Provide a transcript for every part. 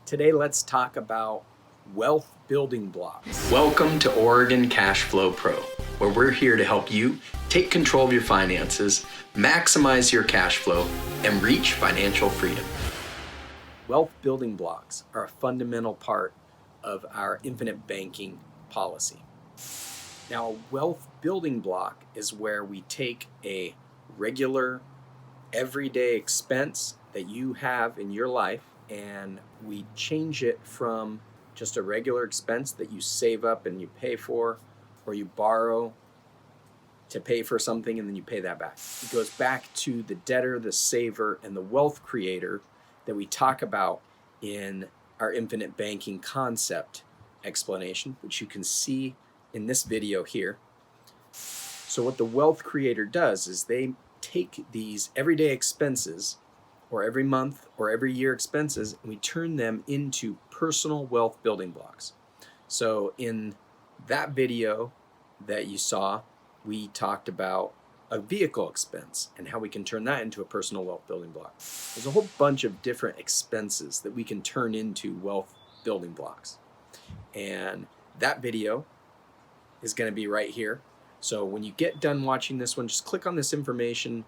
Today, let's talk about wealth building blocks. Welcome to Oregon Cash Flow Pro, where we're here to help you take control of your finances, maximize your cash flow, and reach financial freedom. Wealth building blocks are a fundamental part of our infinite banking policy. Now, a wealth building block is where we take a regular, everyday expense that you have in your life and we change it from just a regular expense that you save up and you pay for, or you borrow to pay for something and then you pay that back. It goes back to the debtor, the saver, and the wealth creator that we talk about in our infinite banking concept explanation, which you can see in this video here. So what the wealth creator does is they take these everyday expenses, or every month or every year expenses, and we turn them into personal wealth building blocks. So in that video that you saw, we talked about a vehicle expense and how we can turn that into a personal wealth building block. There's a whole bunch of different expenses that we can turn into wealth building blocks. And that video is going to be right here. So when you get done watching this one, just click on this information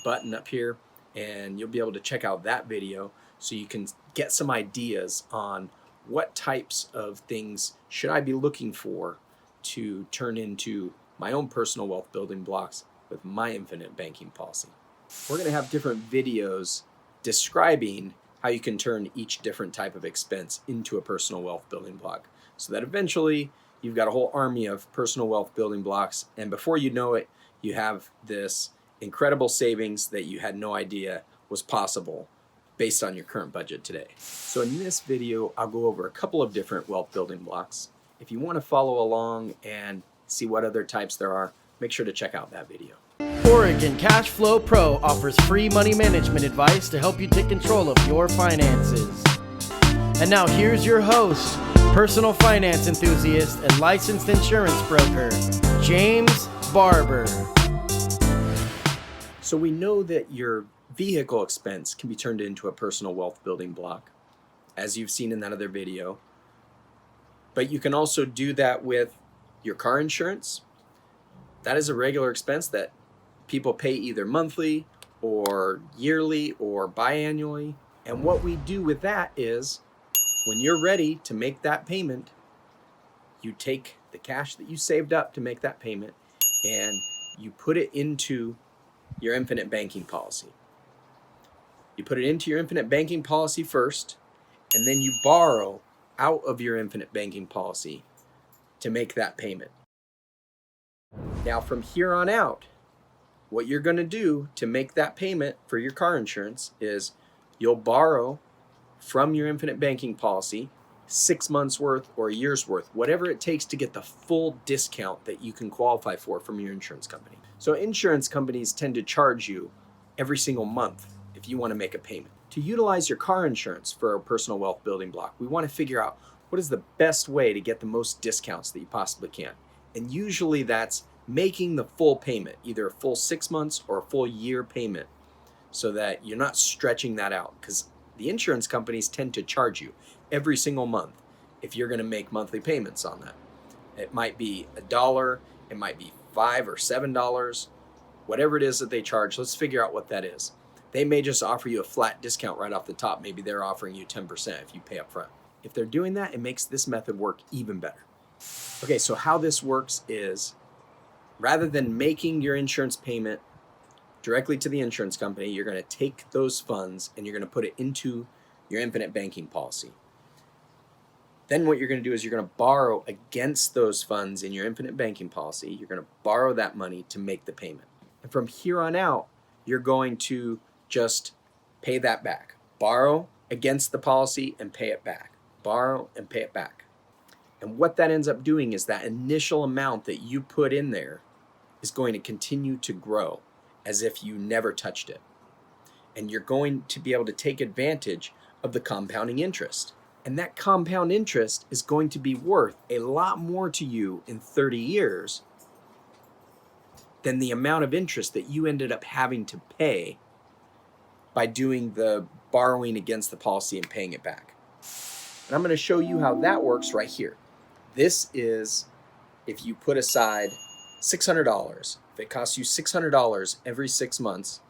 button up here and you'll be able to check out that video so you can get some ideas on what types of things should I be looking for to turn into my own personal wealth building blocks with my infinite banking policy. We're going to have different videos describing how you can turn each different type of expense into a personal wealth building block so that eventually you've got a whole army of personal wealth building blocks, and before you know it, you have this incredible savings that you had no idea was possible based on your current budget today. So in this video, I'll go over a couple of different wealth building blocks. If you want to follow along and see what other types there are, make sure to check out that video. Oregon Cash Flow Pro offers free money management advice to help you take control of your finances. And now here's your host, personal finance enthusiast and licensed insurance broker, James Barber. So we know that your vehicle expense can be turned into a personal wealth building block, as you've seen in that other video. But you can also do that with your car insurance. That is a regular expense that people pay either monthly or yearly or biannually. And what we do with that is when you're ready to make that payment, you take the cash that you saved up to make that payment and you put it into your infinite banking policy. You put it into your infinite banking policy first, and then you borrow out of your infinite banking policy to make that payment. Now from here on out, what you're going to do to make that payment for your car insurance is you'll borrow from your infinite banking policy 6 months worth or a year's worth, whatever it takes to get the full discount that you can qualify for from your insurance company. So insurance companies tend to charge you every single month if you want to make a payment. To utilize your car insurance for a personal wealth building block, we want to figure out what is the best way to get the most discounts that you possibly can. And usually that's making the full payment, either a full 6 months or a full year payment, so that you're not stretching that out, because the insurance companies tend to charge you every single month if you're going to make monthly payments on that. It might be $1, it might be $5 or $7, whatever it is that they charge. Let's figure out what that is. They may just offer you a flat discount right off the top. Maybe they're offering you 10% if you pay up front. If they're doing that, it makes this method work even better. Okay, so how this works is rather than making your insurance payment directly to the insurance company, you're going to take those funds and you're going to put it into your infinite banking policy. Then what you're going to do is you're going to borrow against those funds in your infinite banking policy. You're going to borrow that money to make the payment. And from here on out, you're going to just pay that back. Borrow against the policy and pay it back. Borrow and pay it back. And what that ends up doing is that initial amount that you put in there is going to continue to grow as if you never touched it. And you're going to be able to take advantage of the compounding interest. And that compound interest is going to be worth a lot more to you in 30 years than the amount of interest that you ended up having to pay by doing the borrowing against the policy and paying it back. And I'm going to show you how that works right here. This is if you put aside $600. If it costs you $600 every 6 months,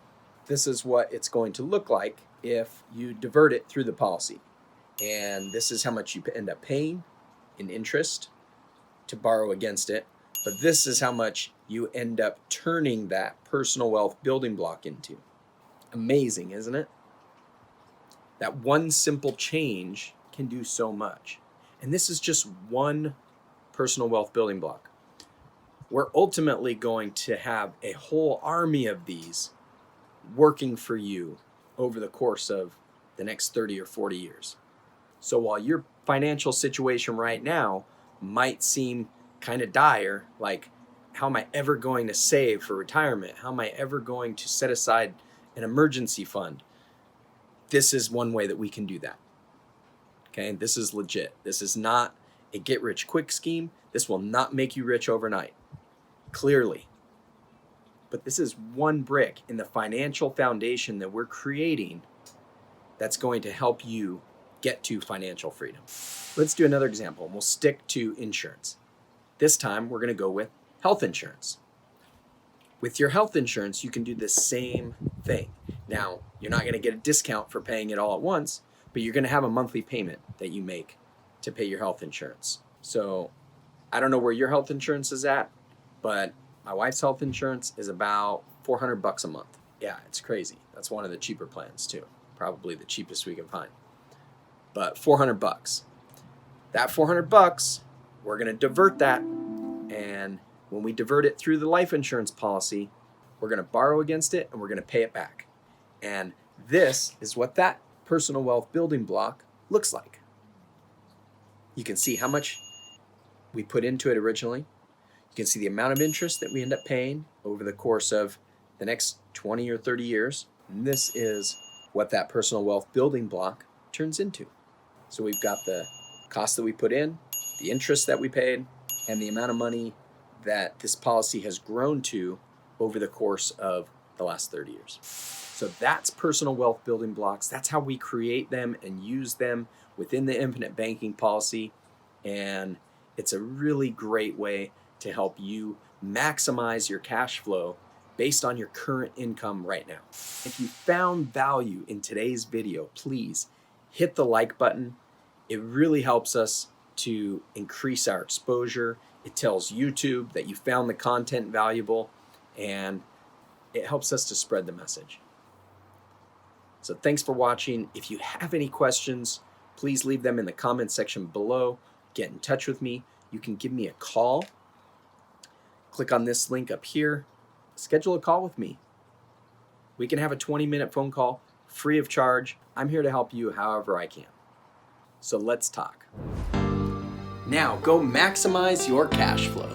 this is what it's going to look like if you divert it through the policy. And this is how much you end up paying in interest to borrow against it. But this is how much you end up turning that personal wealth building block into. Amazing, isn't it? That one simple change can do so much. And this is just one personal wealth building block. We're ultimately going to have a whole army of these working for you over the course of the next 30 or 40 years. So while your financial situation right now might seem kind of dire, like how am I ever going to save for retirement? How am I ever going to set aside an emergency fund? This is one way that we can do that. Okay, this is legit. This is not a get-rich-quick scheme. This will not make you rich overnight, clearly. But this is one brick in the financial foundation that we're creating that's going to help you get to financial freedom. Let's do another example. We'll stick to insurance. This time, we're going to go with health insurance. With your health insurance, you can do the same thing. Now, you're not going to get a discount for paying it all at once, but you're going to have a monthly payment that you make to pay your health insurance. So I don't know where your health insurance is at, but my wife's health insurance is about $400 a month. Yeah, it's crazy. That's one of the cheaper plans too. Probably the cheapest we can find. But $400. That $400, we're going to divert that. And when we divert it through the life insurance policy, we're going to borrow against it and we're going to pay it back. And this is what that personal wealth building block looks like. You can see how much we put into it originally. You can see the amount of interest that we end up paying over the course of the next 20 or 30 years. And this is what that personal wealth building block turns into. So we've got the cost that we put in, the interest that we paid, and the amount of money that this policy has grown to over the course of the last 30 years. So that's personal wealth building blocks. That's how we create them and use them within the infinite banking policy. And it's a really great way to help you maximize your cash flow based on your current income right now. If you found value in today's video, please hit the like button. It really helps us to increase our exposure. It tells YouTube that you found the content valuable, and it helps us to spread the message. So thanks for watching. If you have any questions, please leave them in the comment section below. Get in touch with me. You can give me a call. Click on this link up here. Schedule a call with me. We can have a 20-minute phone call free of charge. I'm here to help you however I can. So let's talk. Now go maximize your cash flow.